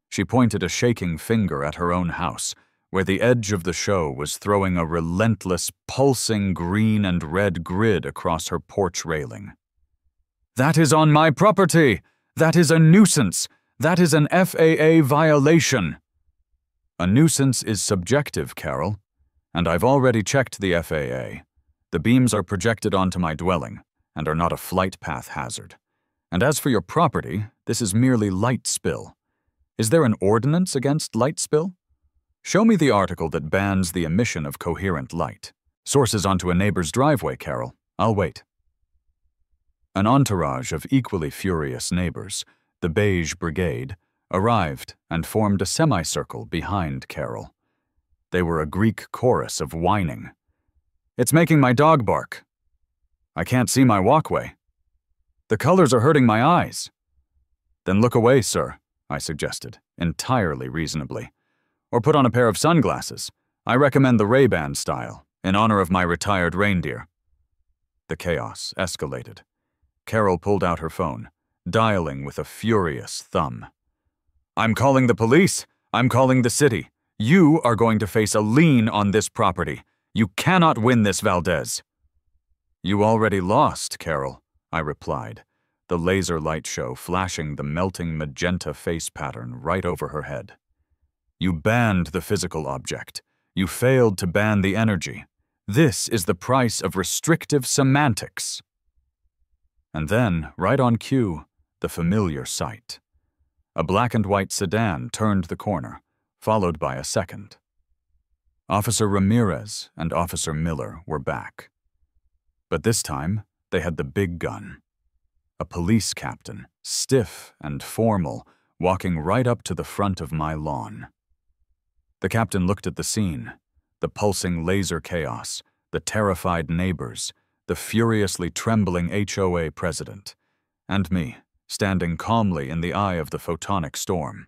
She pointed a shaking finger at her own house, where the edge of the show was throwing a relentless, pulsing green and red grid across her porch railing. "That is on my property! That is a nuisance! That is an FAA violation!" "A nuisance is subjective, Carol, and I've already checked the FAA. The beams are projected onto my dwelling and are not a flight path hazard. And as for your property, this is merely light spill. Is there an ordinance against light spill? Show me the article that bans the emission of coherent light. Sources onto a neighbor's driveway, Carol. I'll wait." An entourage of equally furious neighbors, the Beige Brigade, arrived and formed a semicircle behind Carol. They were a Greek chorus of whining. "It's making my dog bark. I can't see my walkway. The colors are hurting my eyes." "Then look away, sir," I suggested, entirely reasonably. "Or put on a pair of sunglasses. I recommend the Ray-Ban style, in honor of my retired reindeer." The chaos escalated. Carol pulled out her phone, dialing with a furious thumb. "I'm calling the police. I'm calling the city. You are going to face a lien on this property. You cannot win this, Valdez." "You already lost, Carol," I replied, the laser light show flashing the melting magenta face pattern right over her head. "You banned the physical object. You failed to ban the energy. This is the price of restrictive semantics." And then, right on cue, the familiar sight. A black and white sedan turned the corner, followed by a second. Officer Ramirez and Officer Miller were back. But this time, they had the big gun. A police captain, stiff and formal, walking right up to the front of my lawn. The captain looked at the scene, the pulsing laser chaos, the terrified neighbors, the furiously trembling HOA president, and me, standing calmly in the eye of the photonic storm.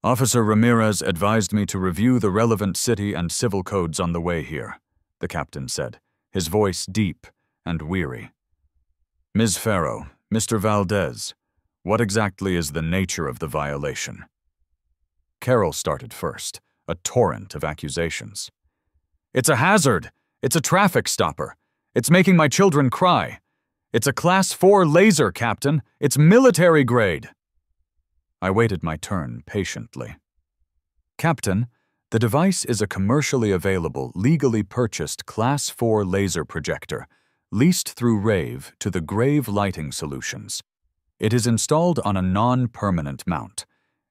"Officer Ramirez advised me to review the relevant city and civil codes on the way here," the captain said, his voice deep and weary. "Ms. Farrow, Mr. Valdez, what exactly is the nature of the violation?" Carol started first, a torrent of accusations. "It's a hazard! It's a traffic stopper! It's making my children cry! It's a Class 4 laser, Captain! It's military grade!" I waited my turn patiently. "Captain, the device is a commercially available, legally purchased Class 4 laser projector, leased through Rave to the Grave Lighting Solutions. It is installed on a non-permanent mount.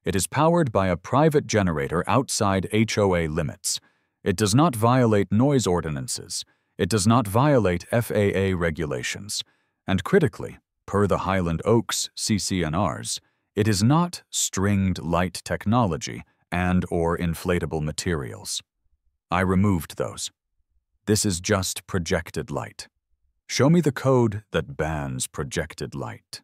It is powered by a private generator outside HOA limits. It does not violate noise ordinances. It does not violate FAA regulations. And critically, per the Highland Oaks CCNRs, it is not stringed light technology and/or inflatable materials. I removed those. This is just projected light. Show me the code that bans projected light."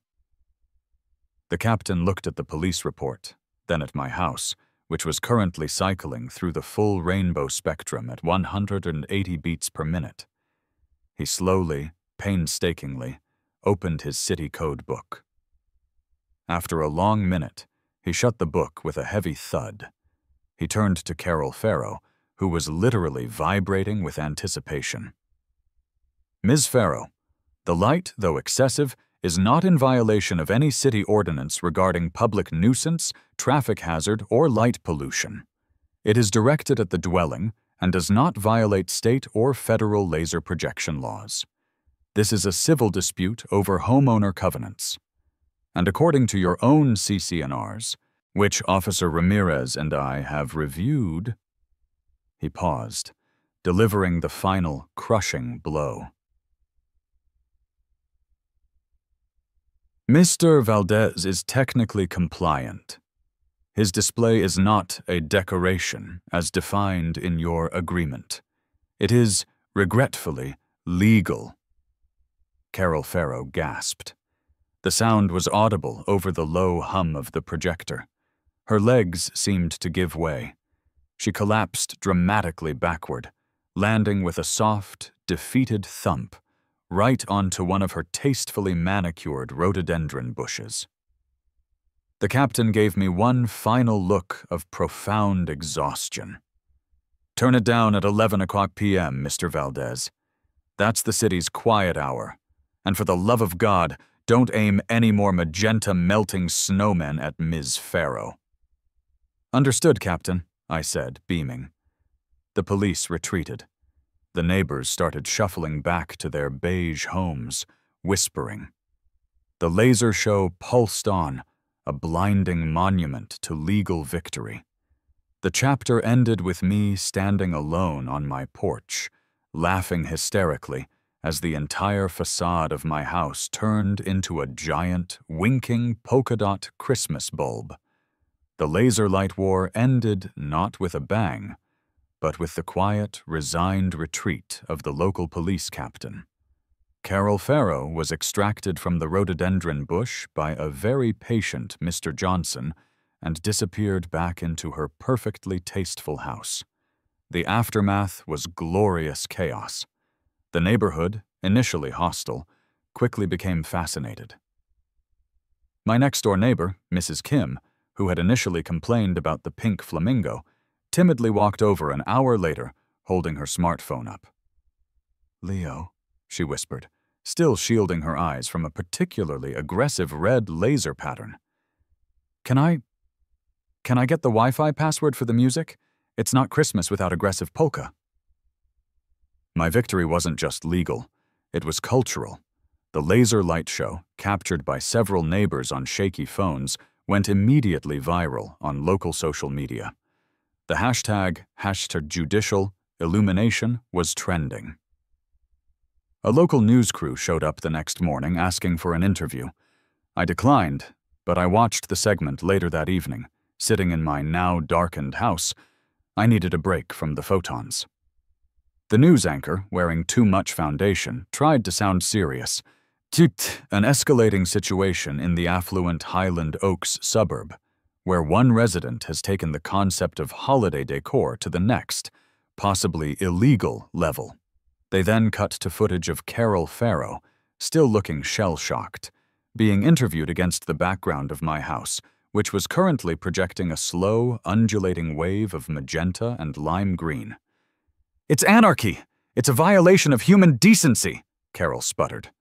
The captain looked at the police report, then at my house, which was currently cycling through the full rainbow spectrum at 180 beats per minute. He slowly, painstakingly, opened his city code book. After a long minute, he shut the book with a heavy thud. He turned to Carol Farrow, who was literally vibrating with anticipation. "Ms. Farrow, the light, though excessive, is not in violation of any city ordinance regarding public nuisance, traffic hazard, or light pollution. It is directed at the dwelling and does not violate state or federal laser projection laws. This is a civil dispute over homeowner covenants. And according to your own CCNRs, which Officer Ramirez and I have reviewed, he paused, delivering the final crushing blow. Mr. Valdez is technically compliant. His display is not a decoration as defined in your agreement. It is, regretfully, legal. Carol Farrow gasped. The sound was audible over the low hum of the projector. Her legs seemed to give way. She collapsed dramatically backward, landing with a soft, defeated thump right onto one of her tastefully manicured rhododendron bushes. The captain gave me one final look of profound exhaustion. "Turn it down at 11 o'clock p.m., Mr. Valdez. That's the city's quiet hour. And for the love of God, don't aim any more magenta melting snowmen at Ms. Farrow." "Understood, Captain," I said, beaming. The police retreated. The neighbors started shuffling back to their beige homes, whispering. The laser show pulsed on, a blinding monument to legal victory. The chapter ended with me standing alone on my porch, laughing hysterically as the entire facade of my house turned into a giant, winking polka-dot Christmas bulb. The laser light war ended not with a bang, but with the quiet, resigned retreat of the local police captain. Carol Farrow was extracted from the rhododendron bush by a very patient Mr. Johnson and disappeared back into her perfectly tasteful house. The aftermath was glorious chaos. The neighborhood, initially hostile, quickly became fascinated. My next-door neighbor, Mrs. Kim, who had initially complained about the pink flamingo, timidly walked over an hour later, holding her smartphone up. "Leo," she whispered, still shielding her eyes from a particularly aggressive red laser pattern. Can I get the Wi-Fi password for the music? It's not Christmas without aggressive polka." My victory wasn't just legal, it was cultural. The laser light show, captured by several neighbors on shaky phones, went immediately viral on local social media. The hashtag #judicial illumination was trending. A local news crew showed up the next morning asking for an interview. I declined, but I watched the segment later that evening, sitting in my now darkened house. I needed a break from the photons. The news anchor, wearing too much foundation, tried to sound serious. An escalating situation in the affluent Highland Oaks suburb, where one resident has taken the concept of holiday decor to the next, possibly illegal level. They then cut to footage of Carol Farrow, still looking shell-shocked, being interviewed against the background of my house, which was currently projecting a slow, undulating wave of magenta and lime green. "It's anarchy! It's a violation of human decency!" Carol sputtered.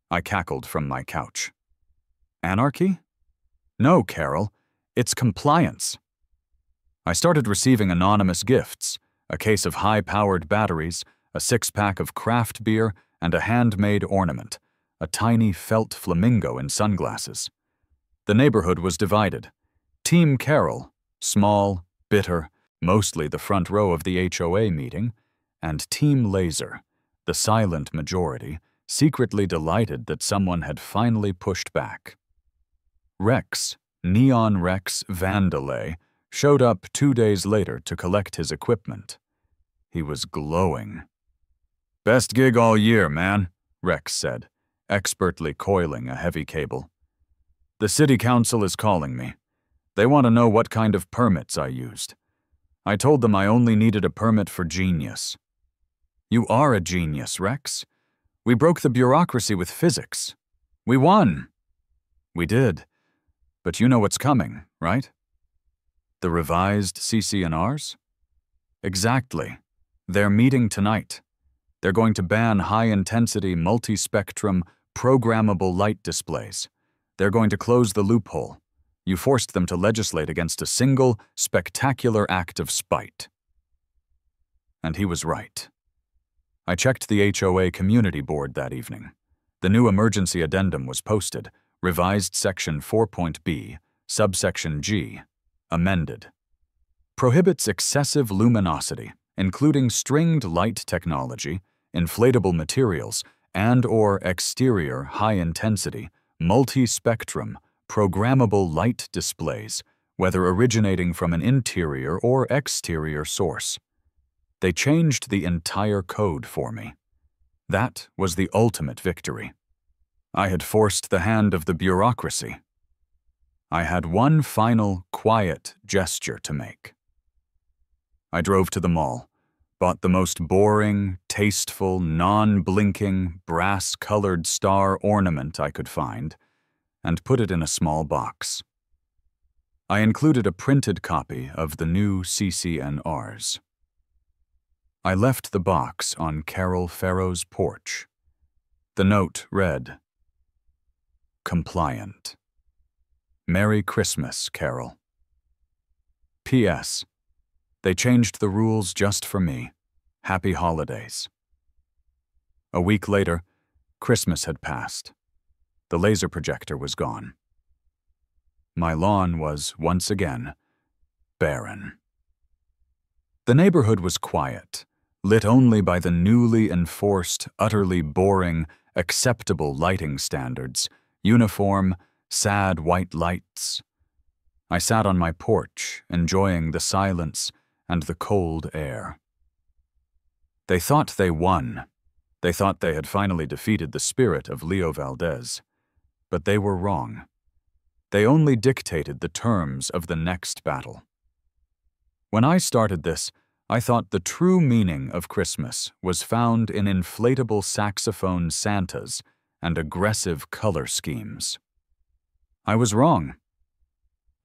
I cackled from my couch. "Anarchy? No, Carol. It's compliance." I started receiving anonymous gifts, a case of high-powered batteries, a 6-pack of craft beer, and a handmade ornament, a tiny felt flamingo in sunglasses. The neighborhood was divided. Team Carol, small, bitter, mostly the front row of the HOA meeting, and Team Laser, the silent majority, secretly delighted that someone had finally pushed back. Rex, Neon Rex Vandelay, showed up 2 days later to collect his equipment. He was glowing. "Best gig all year, man," Rex said, expertly coiling a heavy cable. "The city council is calling me. They want to know what kind of permits I used. I told them I only needed a permit for genius." "You are a genius, Rex. We broke the bureaucracy with physics. We won." "We did. But you know what's coming, right?" "The revised CCNRs?" "Exactly. They're meeting tonight. They're going to ban high-intensity, multi-spectrum, programmable light displays. They're going to close the loophole. You forced them to legislate against a single, spectacular act of spite. And he was right. I checked the HOA community board that evening. The new emergency addendum was posted, revised section 4.b, subsection G, amended. Prohibits excessive luminosity, including stringed light technology, inflatable materials, and/or exterior high-intensity, multi-spectrum, programmable light displays, whether originating from an interior or exterior source. They changed the entire code for me. That was the ultimate victory. I had forced the hand of the bureaucracy. I had one final, quiet gesture to make. I drove to the mall, bought the most boring, tasteful, non-blinking, brass-colored star ornament I could find, and put it in a small box. I included a printed copy of the new CCNRs. I left the box on Carol Farrow's porch. The note read, "Compliant. Merry Christmas, Carol. P.S. They changed the rules just for me. Happy holidays." A week later, Christmas had passed. The laser projector was gone. My lawn was, once again, barren. The neighborhood was quiet, lit only by the newly enforced, utterly boring, acceptable lighting standards, uniform, sad white lights. I sat on my porch, enjoying the silence and the cold air. They thought they won. They thought they had finally defeated the spirit of Leo Valdez. But they were wrong. They only dictated the terms of the next battle. When I started this, I thought the true meaning of Christmas was found in inflatable saxophone Santas and aggressive color schemes. I was wrong.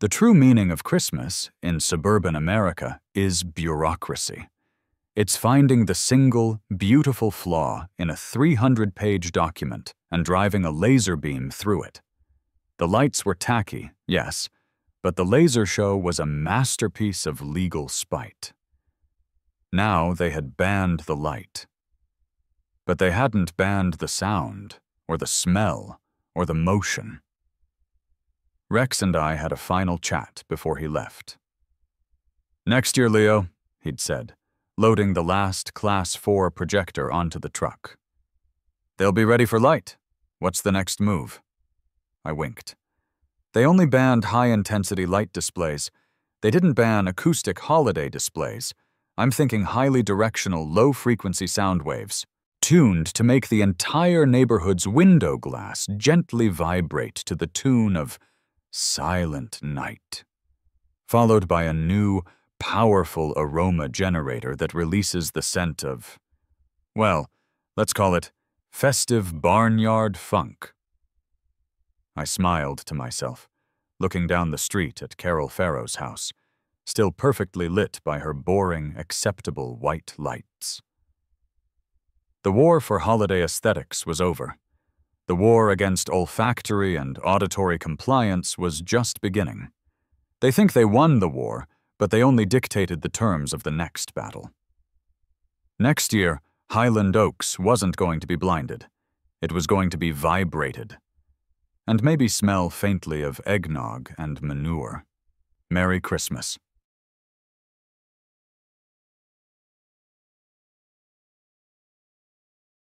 The true meaning of Christmas in suburban America is bureaucracy. It's finding the single, beautiful flaw in a 300-page document and driving a laser beam through it. The lights were tacky, yes, but the laser show was a masterpiece of legal spite. Now they had banned the light. But they hadn't banned the sound, or the smell, or the motion. Rex and I had a final chat before he left. "Next year, Leo," he'd said, loading the last Class 4 projector onto the truck. "They'll be ready for light. What's the next move?" I winked. "They only banned high-intensity light displays. They didn't ban acoustic holiday displays. I'm thinking highly directional, low-frequency sound waves, tuned to make the entire neighborhood's window glass gently vibrate to the tune of Silent Night, followed by a new, powerful aroma generator that releases the scent of, well, let's call it festive barnyard funk." I smiled to myself, looking down the street at Carol Farrow's house, still perfectly lit by her boring, acceptable white lights. The war for holiday aesthetics was over. The war against olfactory and auditory compliance was just beginning. They think they won the war, but they only dictated the terms of the next battle. Next year, Highland Oaks wasn't going to be blinded. It was going to be vibrated. And maybe smell faintly of eggnog and manure. Merry Christmas.